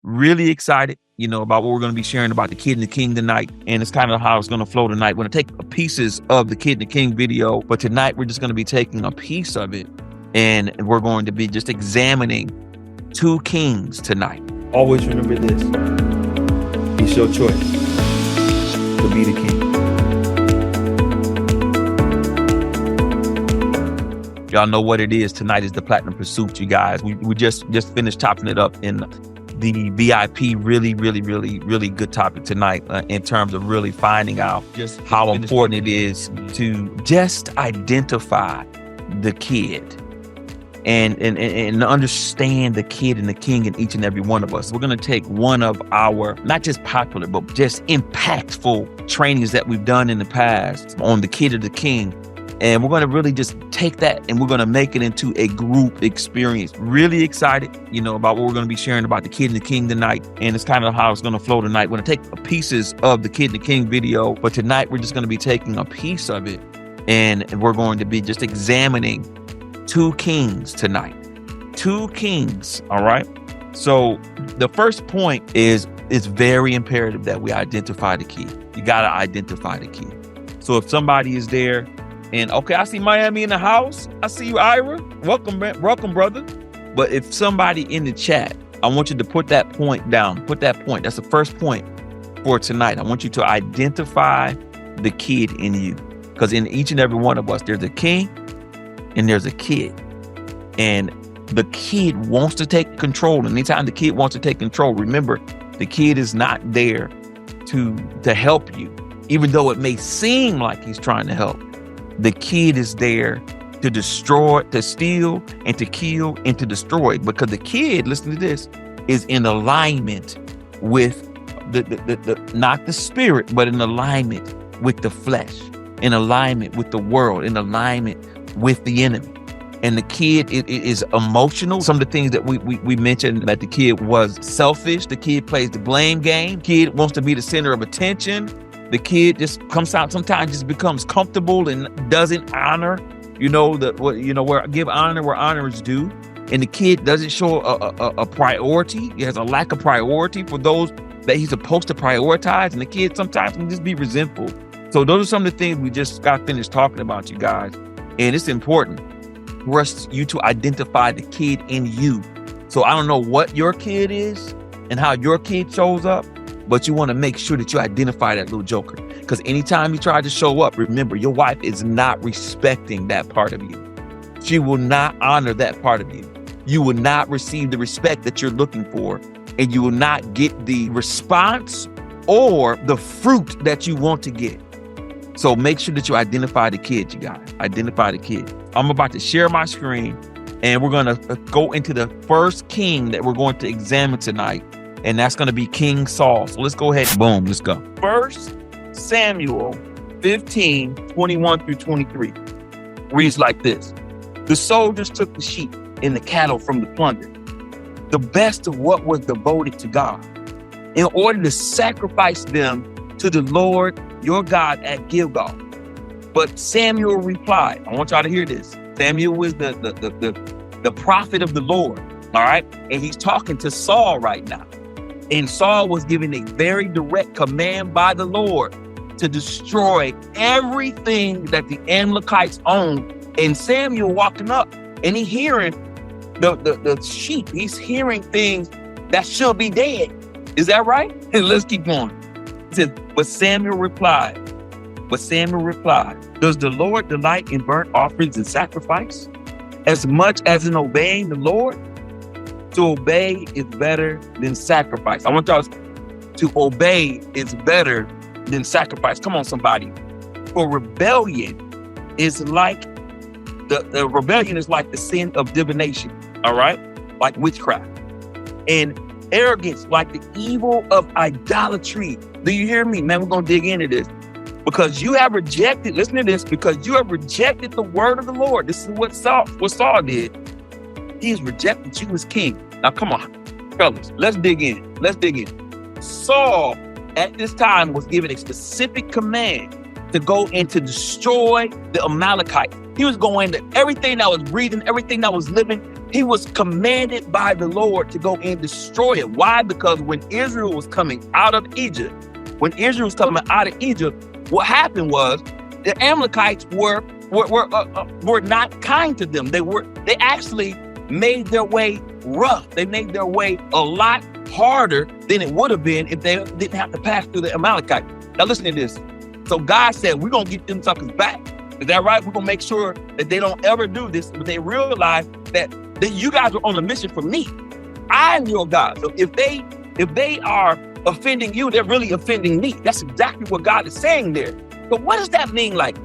Really excited, about what we're going to be sharing about the Kid and the King tonight. And it's kind of how it's going to flow tonight. We're going to take pieces of the Kid and the King video, but tonight we're just going to be taking a piece of it. And we're going to be just examining two kings tonight. Always remember this. It's your choice to be the king. Y'all know what it is. Tonight is the Platinum Pursuit, you guys. We just finished chopping it up in the VIP. Really good topic tonight in terms of really finding out just how important it is to just identify the kid and understand the Kid and the King in each and every one of us. We're going to take one of our, not just popular, but just impactful trainings that we've done in the past on the Kid and the King. And we're going to really just take that and we're going to make it into a group experience. Really excited, about what we're going to be sharing about the Kid and the King tonight. And it's kind of how it's going to flow tonight. We're going to take pieces of the Kid and the King video, but tonight we're just going to be taking a piece of it. And we're going to be just examining two kings tonight. Two kings, all right? So the first point is it's very imperative that we identify the kid. You got to identify the kid. So if somebody is there, and okay, I see Miami in the house. I see you, Ira. Welcome, brother. But if somebody in the chat, I want you to put that point down. Put that point. That's the first point for tonight. I want you to identify the kid in you. Because in each and every one of us, there's a king and there's a kid. And the kid wants to take control. And anytime the kid wants to take control, remember, the kid is not there to help you, even though it may seem like he's trying to help. The kid is there to destroy, to steal, and to kill, and to destroy. Because the kid, listen to this, is in alignment with the not the spirit, but in alignment with the flesh, in alignment with the world, in alignment with the enemy. And the kid is emotional. Some of the things that we mentioned, that the kid was selfish. The kid plays the blame game. Kid wants to be the center of attention. The kid just comes out, sometimes just becomes comfortable and doesn't honor, where give honor where honor is due. And the kid doesn't show a priority. He has a lack of priority for those that he's supposed to prioritize. And the kid sometimes can just be resentful. So those are some of the things we just got finished talking about, you guys. And it's important for you to identify the kid in you. So I don't know what your kid is and how your kid shows up, but you want to make sure that you identify that little joker. Because anytime you try to show up, remember, your wife is not respecting that part of you. She will not honor that part of you. You will not receive the respect that you're looking for, and you will not get the response or the fruit that you want to get. So make sure that you identify the kid, you guys. Identify the kid. I'm about to share my screen, and we're going to go into the first king that we're going to examine tonight. And that's going to be King Saul. So let's go ahead. Boom, let's go. 1 Samuel 15, 21 through 23 reads like this. The soldiers took the sheep and the cattle from the plunder, the best of what was devoted to God, in order to sacrifice them to the Lord your God at Gilgal. But Samuel replied, I want y'all to hear this. Samuel was the prophet of the Lord. All right. And he's talking to Saul right now. And Saul was given a very direct command by the Lord to destroy everything that the Amalekites owned. And Samuel walking up and he's hearing the sheep. He's hearing things that should be dead. Is that right? And let's keep going. It says, but Samuel replied, does the Lord delight in burnt offerings and sacrifice as much as in obeying the Lord? To obey is better than sacrifice. I want y'all to obey is better than sacrifice. Come on, somebody. For rebellion is like the rebellion is like the sin of divination. All right, like witchcraft, and arrogance like the evil of idolatry. Do you hear me, man? We're gonna dig into this because you have rejected. Listen to this. Because you have rejected the word of the Lord. This is what Saul did. He's rejected you as king. Now, come on, fellas, let's dig in. Saul, at this time, was given a specific command to go and to destroy the Amalekites. He was going to everything that was breathing, everything that was living, He was commanded by the Lord to go and destroy it. Why? Because when Israel was coming out of Egypt, what happened was the Amalekites were not kind to them. They actually made their way rough. They made their way a lot harder than it would have been if they didn't have to pass through the Amalekites. Now listen to this. So God said, we're going to get them suckers back. Is that right? We're going to make sure that they don't ever do this. But they realize that you guys are on a mission for me. I'm your God. So if they are offending you, they're really offending me. That's exactly what God is saying there. But what does that mean? Like,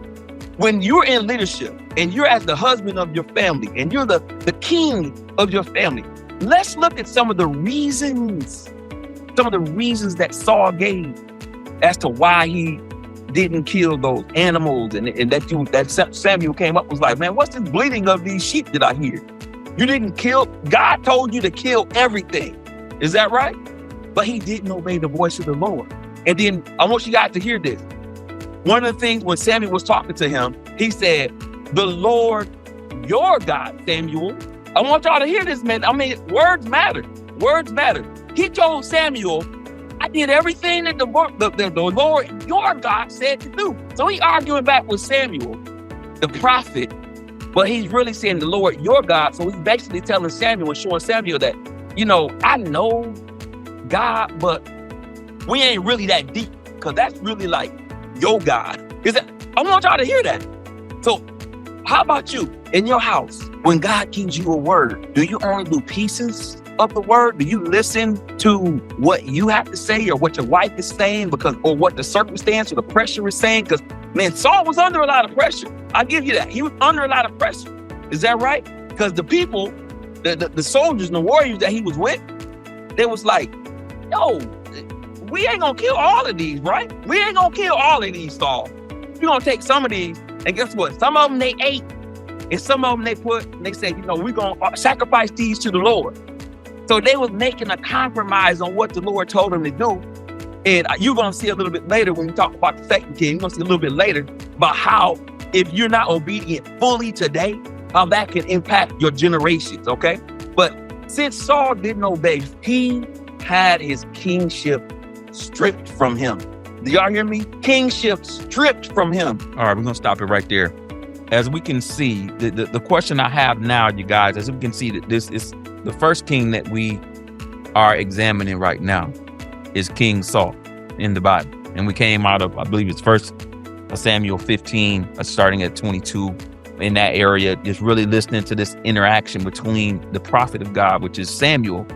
when you're in leadership and you're as the husband of your family and you're the king of your family, let's look at some of the reasons that Saul gave as to why he didn't kill those animals. And that Samuel came up was like, man, what's this bleating of these sheep that I hear? You didn't kill. God told you to kill everything. Is that right? But he didn't obey the voice of the Lord. And then I want you guys to hear this. One of the things when Samuel was talking to him, he said, the Lord, your God, Samuel. I want y'all to hear this, man. I mean, words matter. Words matter. He told Samuel, I did everything that the Lord, your God, said to do. So he arguing back with Samuel, the prophet, but he's really saying the Lord, your God. So he's basically telling Samuel and showing Samuel that, I know God, but we ain't really that deep, because that's really like your God. I want y'all to hear that. So how about you in your house? When God gives you a word, do you only do pieces of the word? Do you listen to what you have to say or what your wife is saying or what the circumstance or the pressure is saying? Because, man, Saul was under a lot of pressure. I'll give you that. He was under a lot of pressure. Is that right? Because the people, the soldiers and the warriors that he was with, they was like, yo, we ain't gonna kill all of these, right? We ain't gonna kill all of these, Saul. We're gonna take some of these, and guess what? Some of them they ate, and some of them they said, we're gonna sacrifice these to the Lord. So they was making a compromise on what the Lord told them to do. And you're gonna see a little bit later when we talk about the second king, you're gonna see a little bit later about how if you're not obedient fully today, how that can impact your generations, okay? But since Saul didn't obey, he had his kingship stripped from him. Do y'all hear me? Kingship stripped from him. All right, we're gonna stop it right there. As we can see, the question I have now, you guys, as we can see that this is the first king that we are examining right now is King Saul in the Bible. And we came out of, I believe it's 1 Samuel 15, starting at 22, in that area, just really listening to this interaction between the prophet of God, which is Samuel,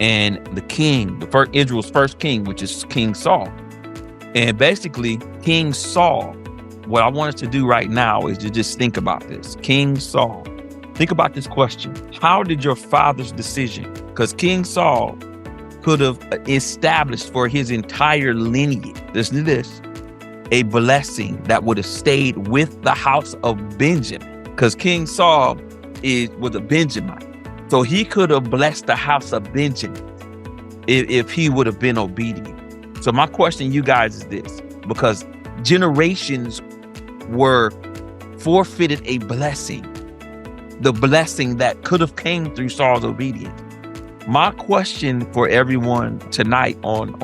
and the king, Israel's first king, which is King Saul. And basically, King Saul, what I want us to do right now is to just think about this. King Saul, think about this question. How did your father's decision, because King Saul could have established for his entire lineage, listen to this, a blessing that would have stayed with the house of Benjamin, because King Saul was a Benjamite. So he could have blessed the house of Benjamin if he would have been obedient. So my question to you guys is this, because generations were forfeited a blessing, the blessing that could have came through Saul's obedience. My question for everyone tonight on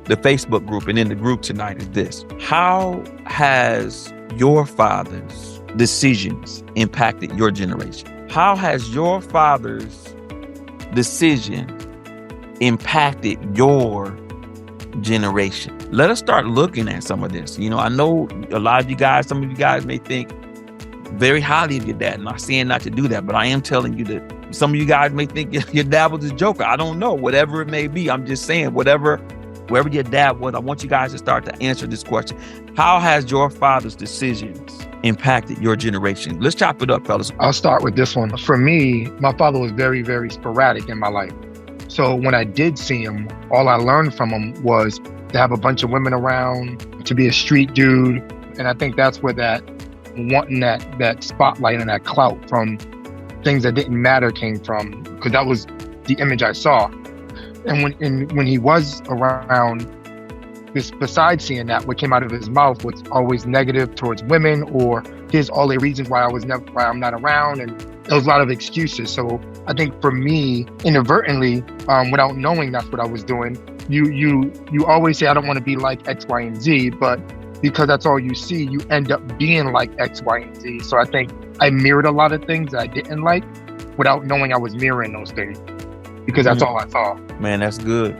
the Facebook group and in the group tonight is this: how has your father's decisions impacted your generation? How has your father's decision impacted your generation? Let us start looking at some of this. I know a lot of you guys, some of you guys may think very highly of your dad. I'm not saying not to do that, but I am telling you that some of you guys may think your dad was a joker. I don't know, whatever it may be. I'm just saying, wherever your dad was, I want you guys to start to answer this question. How has your father's decisions impacted your generation? Let's chop it up, fellas. I'll start with this one. For me, my father was very, very sporadic in my life. So when I did see him, all I learned from him was to have a bunch of women around, to be a street dude. And I think that's where that wanting that spotlight and that clout from things that didn't matter came from, because that was the image I saw. And when he was around, besides seeing that, what came out of his mouth was always negative towards women, or here's all the reasons why I'm not around. And there was a lot of excuses. So I think for me, inadvertently, without knowing that's what I was doing, you always say, I don't want to be like X, Y, and Z, but because that's all you see, you end up being like X, Y, and Z. So I think I mirrored a lot of things that I didn't like without knowing I was mirroring those things, because that's all I saw. Man, that's good.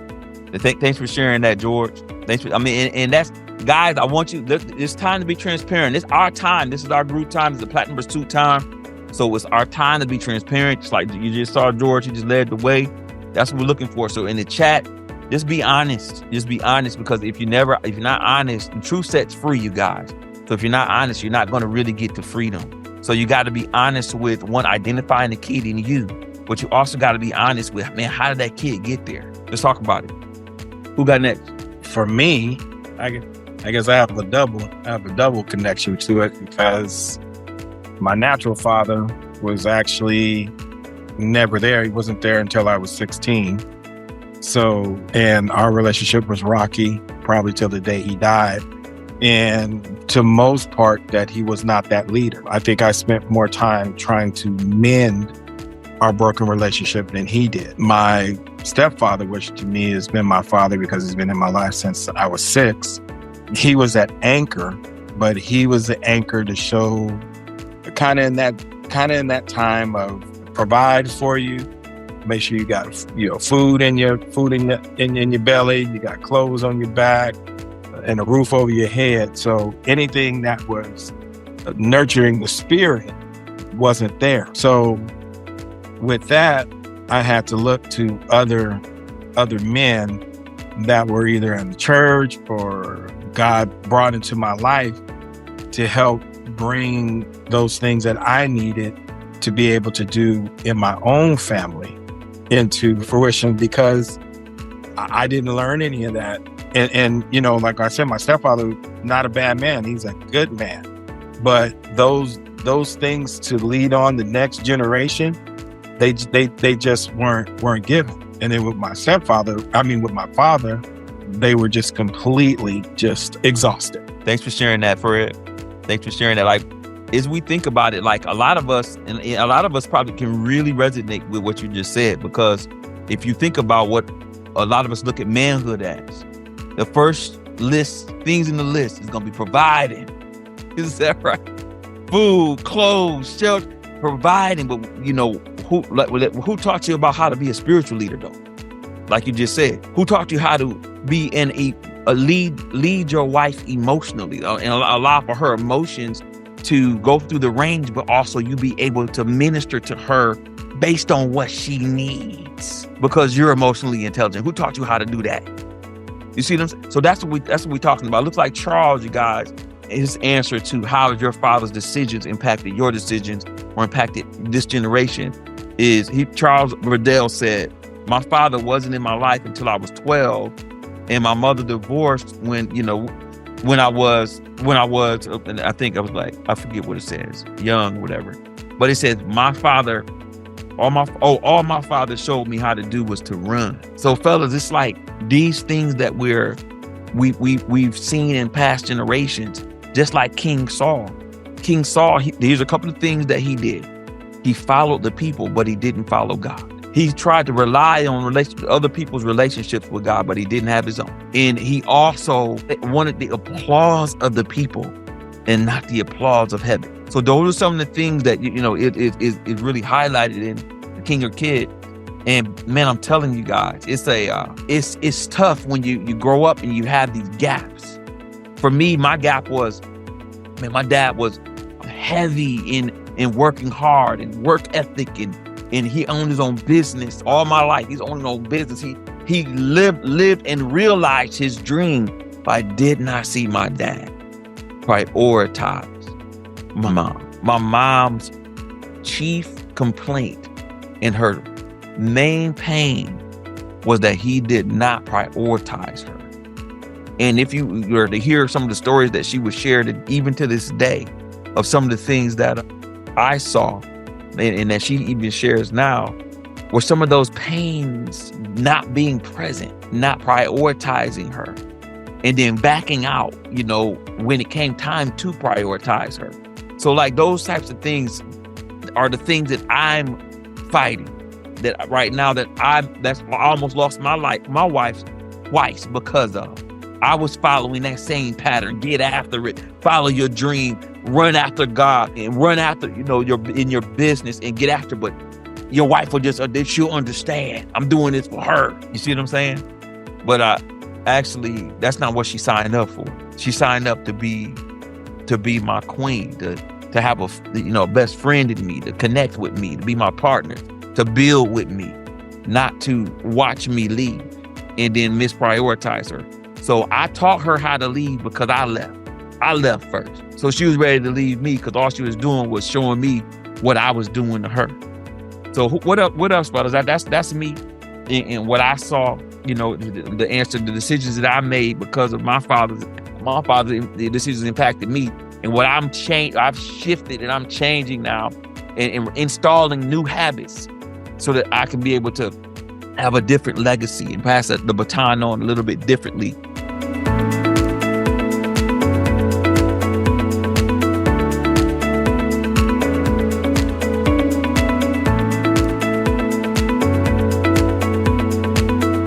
Thanks for sharing that, George. And that's, guys, I want you, it's time to be transparent. It's our time. This is our group time. It's the Platinum Pursuit time. So it's our time to be transparent. Just like you just saw George, he just led the way. That's what we're looking for. So in the chat, just be honest. Just be honest, because if you're not honest, the truth sets free, you guys. So if you're not honest, you're not going to really get to freedom. So you got to be honest with, one, identifying the kid in you, but you also got to be honest with, man, how did that kid get there? Let's talk about it. Who got next? For me, I guess I have a double connection to it, because my natural father was actually never there. He wasn't there until I was 16. So, and our relationship was rocky, probably till the day he died. And to most part, that he was not that leader. I think I spent more time trying to mend our broken relationship than he did. My stepfather, which to me has been my father because he's been in my life since I was 6, he was that anchor, but he was the anchor to show kind of in that time of provide for you, make sure you got food in your belly, you got clothes on your back, and a roof over your head. So anything that was nurturing the spirit wasn't there. So with that, I had to look to other men that were either in the church or God brought into my life to help bring those things that I needed to be able to do in my own family into fruition, because I didn't learn any of that. And like I said, my stepfather, not a bad man. He's a good man. But those things to lead on the next generation, they just weren't given. And then with my father, they were just completely just exhausted. Thanks for sharing that, Fred. Thanks for sharing that. Like, as we think about it, like a lot of us probably can really resonate with what you just said, because if you think about what a lot of us look at manhood as, the first things in the list is going to be providing. Is that right? Food, clothes, shelter, providing. But who taught you about how to be a spiritual leader, though? Like you just said, who taught you how to be lead your wife emotionally and allow for her emotions to go through the range, but also you be able to minister to her based on what she needs, because you're emotionally intelligent. Who taught you how to do that? You see them? So that's what we're talking about. It looks like Charles, you guys, his answer to how your father's decisions impacted your decisions or impacted this generation is Charles Riddell said, my father wasn't in my life until I was 12, and my mother divorced when I was, and I think I was like, I forget what it says, young, whatever. But it says all my father showed me how to do was to run. So fellas, it's like these things that we've seen in past generations, just like King Saul. King Saul, here's a couple of things that he did. He followed the people, but he didn't follow God. He tried to rely on other people's relationships with God, but he didn't have his own. And he also wanted the applause of the people and not the applause of heaven. So those are some of the things that, it really highlighted in The King or Kid. And man, I'm telling you guys, it's tough when you grow up and you have these gaps. For me, my gap was, my dad was heavy in working hard and work ethic, and he owned his own business all my life. He's owned his own business. He lived and realized his dream, but I did not see my dad prioritize my mom. My mom's chief complaint and her main pain was that he did not prioritize her. And if you were to hear some of the stories that she would share, that even to this day, of some of the things that I saw and that she even shares now, were some of those pains not being present, not prioritizing her, and then backing out, when it came time to prioritize her. So like those types of things, are the things that I'm fighting. That right now that I almost lost my wife twice because of. I was following that same pattern. Get after it. Follow your dream. Run after God and run after, in your business and get after. But your wife will she'll understand. I'm doing this for her. You see what I'm saying? But actually, that's not what she signed up for. She signed up to be my queen, to have a best friend in me, to connect with me, to be my partner, to build with me, not to watch me leave and then misprioritize her. So I taught her how to leave because I left. I left first. So she was ready to leave me because all she was doing was showing me what I was doing to her. So what else, brothers? That's me and what I saw, the answer, the decisions that I made because of my father's the decisions impacted me. And what I've shifted and I'm changing now and installing new habits so that I can be able to have a different legacy and pass the baton on a little bit differently